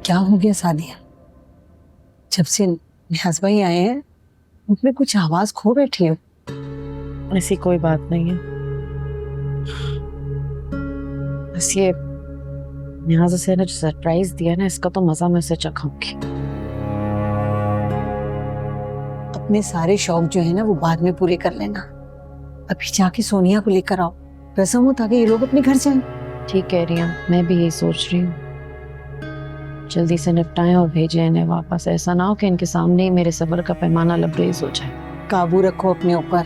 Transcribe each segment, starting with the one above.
क्या हो गया सादिया? जब से नियाज भाई आए हैं उनमें कुछ आवाज खो बैठी हो। ऐसी कोई बात नहीं है, बस ये नियाज़ से ने जो सरप्राइज दिया ना, इसका तो मजा मैं उसे चखाऊंगी। अपने सारे शौक जो है ना वो बाद में पूरे कर लेना। अभी जाके सोनिया को लेकर आओ, रस्म हो ताकि ये लोग अपने घर जाएं। ठीक कह रही हूँ, मैं भी यही सोच रही हूँ। जल्दी से निपटाएं और भेजें इन्हें वापस। ऐसा ना हो कि इनके सामने ही मेरे सब्र का पैमाना लबरेज हो जाए। काबू रखो अपने ऊपर,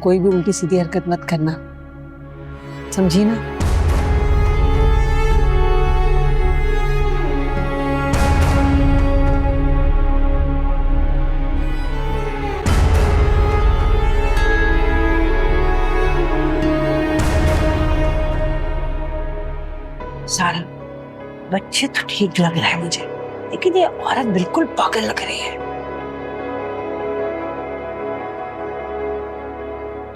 कोई भी उल्टी सीधी हरकत मत करना, समझी ना? सारा बच्चे तो ठीक लग रहा है मुझे, लेकिन ये औरत बिल्कुल पागल लग रही है।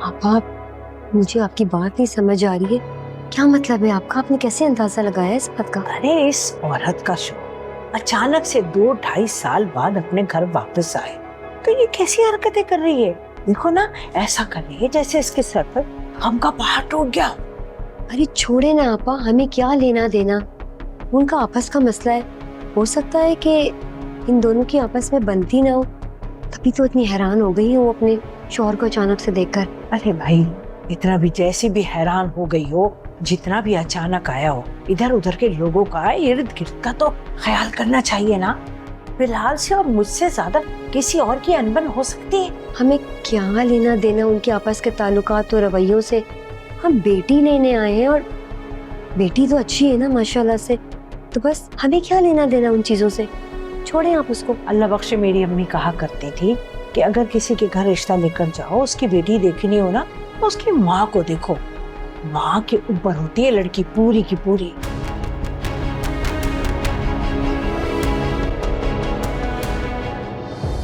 आप मुझे आपकी बात नहीं समझ आ रही है। क्या मतलब है आपका? आपने कैसे अंदाजा लगाया इस बात का? अरे इस औरत का शो अचानक से 2-2.5 साल बाद अपने घर वापस आए तो ये कैसी हरकतें कर रही है। देखो ना, ऐसा कर रही है जैसे इसके सर पर गम का पहाड़ टूट गया। अरे छोड़े ना आपा, हमें क्या लेना देना, उनका आपस का मसला है। हो सकता है कि इन दोनों की आपस में बनती ना हो, तभी तो इतनी हैरान हो गई हूँ अपने शौहर को अचानक से देखकर। अरे भाई, इतना भी जैसी भी हैरान हो गई हो, जितना भी अचानक आया हो, इधर उधर के लोगों का, इर्द गिर्द का तो ख्याल करना चाहिए ना। फिलहाल से और मुझसे ज्यादा किसी और की अनबन हो सकती है। हमें क्या लेना देना उनके आपस के ताल्लुकात और रवैयों से। हम बेटी लेने आए हैं और बेटी तो अच्छी है ना माशाल्लाह से, तो बस हमें क्या लेना देना उन चीजों से। छोड़ें आप उसको। अल्लाह बख्शे, मेरी अम्मी कहा करती थी कि अगर किसी के घर रिश्ता लेकर जाओ, उसकी बेटी देखनी हो ना, तो उसकी माँ को देखो। माँ के ऊपर होती है लड़की पूरी की पूरी।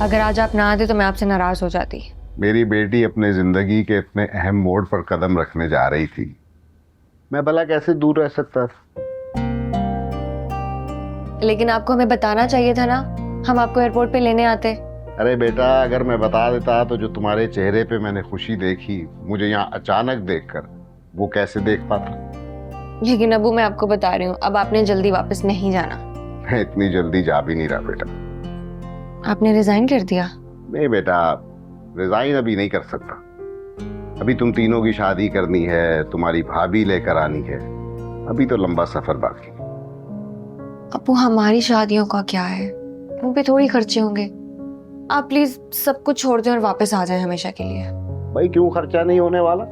अगर आज आप ना आते तो मैं आपसे नाराज हो जाती। मेरी बेटी अपने जिंदगी के इतने अहम मोड़ पर कदम रखने जा रही थी, मैं भला कैसे दूर रह सकता था। लेकिन आपको हमें बताना चाहिए था ना, हम आपको एयरपोर्ट पे लेने आते। अरे बेटा, अगर मैं बता देता तो जो तुम्हारे चेहरे पे मैंने खुशी देखी मुझे यहाँ अचानक देखकर, वो कैसे देख पाता। लेकिन अबू, मैं आपको बता रही हूँ, अब आपने जल्दी वापस नहीं जाना। मैं इतनी जल्दी जा भी नहीं रहा बेटा। आपने रिजाइन कर दिया? नहीं बेटा, रिजाइन अभी नहीं कर सकता। अभी तुम तीनों की शादी करनी है, तुम्हारी भाभी लेकर आनी है, अभी तो लंबा सफर बाकी। अबू, हमारी शादियों का क्या है, उन पे थोड़ी खर्चे होंगे। आप प्लीज सब कुछ छोड़ दें और वापस आ जाएं हमेशा के लिए। भाई क्यों खर्चा नहीं होने वाला?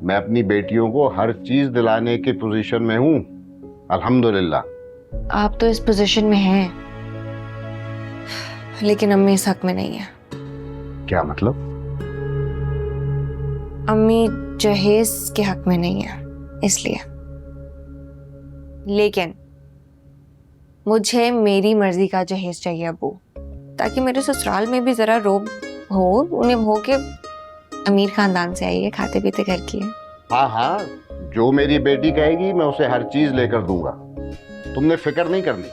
मैं अपनी बेटियों को हर चीज दिलाने के पोजीशन में हूँ, अल्हम्दुलिल्लाह। आप तो इस पोजीशन में हैं, लेकिन अम्मी इस हक में नहीं है। क्या मतलब? अम्मी जहेज के हक में नहीं है, इसलिए। लेकिन मुझे मेरी मर्जी का जहेज चाहिए अबू, ताकि मेरे ससुराल में भी जरा रोब हो, उन्हें हो के अमीर खानदान से आई है, खाते पीते घर की है। हाँ हाँ, जो मेरी बेटी कहेगी मैं उसे हर चीज लेकर दूंगा। तुमने फिक्र नहीं करनी,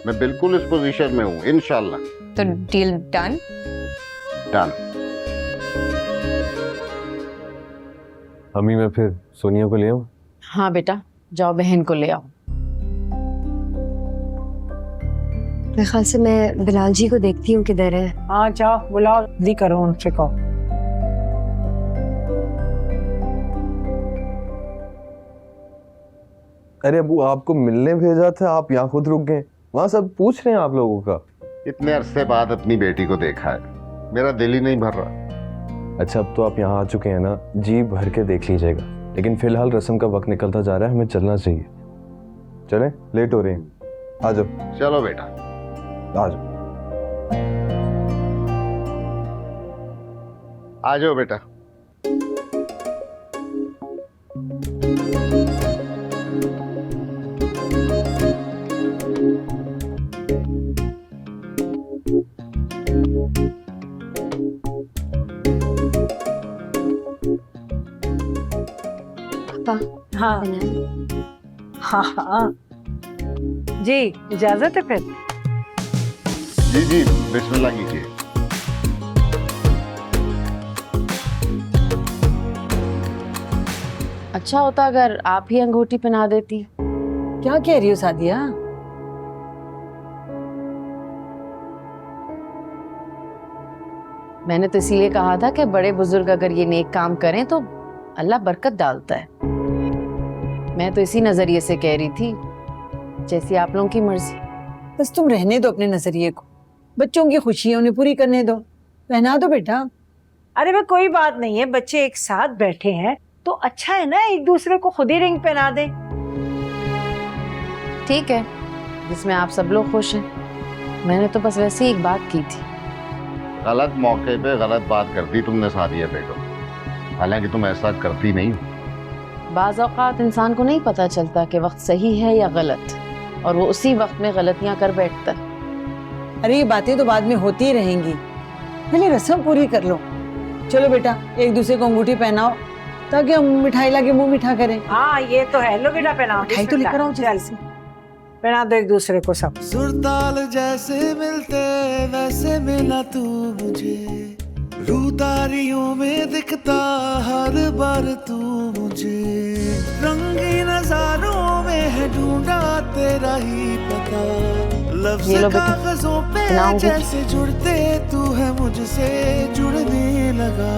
मैं बिल्कुल इस पोजीशन में हूँ इंशाल्लाह। तो डील डन? डन। अम्मी, मैं फिर सोनिया को ले आऊं? हाँ बेटा, जाओ बहन को ले आओ। मेरे ख्याल से मैं बिलाल जी को देखती हूँ किधर है। हाँ जाओ, बुलाओ, जल्दी करो उनसे को। अरे अबू, आपको मिलने भेजा था, आप यहाँ खुद रुक गए। वहाँ सब पूछ रहे हैं आप लोगों का। इतने अरसे बाद अपनी बेटी को देखा है, मेरा दिल ही नहीं भर रहा। अच्छा, अब तो आप यहाँ आ चुके हैं ना, जी भर के देख लीजिएगा। लेकिन फिलहाल रस्म का वक्त निकलता जा रहा है, हमें चलना चाहिए। चलें, लेट हो रहे हैं। आ जाओ। चलो बेटा, आ जाओ। आ जाओ बेटा। पापा हाँ बनाए? हाँ हाँ, जी इजाजत है फिर। जी जी, बिस्मिल्लाह कीजिए। अच्छा होता अगर आप ही अंगूठी पहना देती। क्या कह रही हो सादिया? मैंने तो इसीलिए कहा था कि बड़े बुजुर्ग अगर ये नेक काम करें तो अल्लाह बरकत डालता है। मैं तो इसी नजरिए से कह रही थी, जैसी आप लोगों की मर्जी। बस तुम रहने दो अपने नजरिए को, बच्चों की खुशियां उन्हें पूरी करने दो, पहना दो बेटा। अरे भाई कोई बात नहीं है, बच्चे एक साथ बैठे हैं तो अच्छा है ना, एक दूसरे को खुद ही रिंग पहना दें। ठीक है, जिसमें आप सब लोग खुश हैं। मैंने तो बस वैसे ही एक बात की थी। गलत मौके पे गलत बात करती तुमने सादिया बेगम, हालांकि तुम ऐसा करती नहीं। बाज़ औक़ात इंसान को नहीं पता चलता कि वक्त सही है या गलत, और वो उसी वक्त में गलतियां कर बैठता है। अरे ये बातें तो बाद में होती ही रहेंगी, पहले रस्म पूरी कर लो। चलो बेटा, एक दूसरे को अंगूठी पहनाओ ताकि हम मिठाई लाके मुंह मीठा करें। हाँ ये तो है, लो बेटा पहनाओ। मिठाई तो लेकर आओ जल्दी से। पहना दो एक दूसरे को सब। सुरताल जैसे मिलते वैसे मिला तू मुझे, रूदारियों में दिखता हर बार तू मुझे, रंगीन नजारों में है ढूंढा तेरा ही पता, लफ्ज़ ये लो बेटा, कागजों पे बनाऊंगी। जैसे जुड़ते तू है मुझसे जुड़ने लगा।